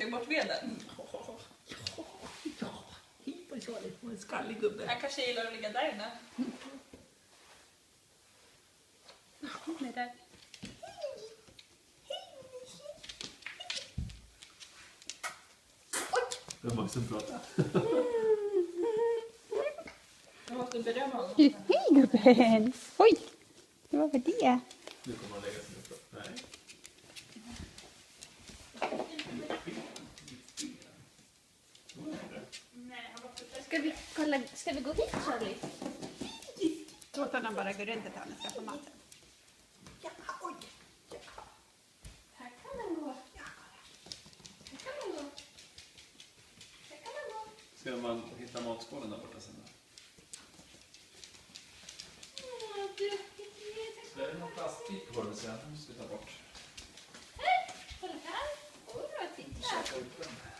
Lägg bort veden. Ja, hit på Charlie på en skallig gubbe. Jag kanske gillar att ligga där inne. Nej, där. Jag måste prata. Jag måste berömma honom. Hej gubben! Oj! Vad var det? Nu kommer han lägga sig ner. Nej. Ska vi gå hit, Charlie? Låt honom bara gå runt ett tag, ska få maten. Ja, oj. Här kan den gå. Här kan den gå. Här kan den gå. Ska man hitta matskålen där borta sen? Det är någon plastbit på det så jag måste ta bort. Kolla här. Oj, vad fint. Käka upp den.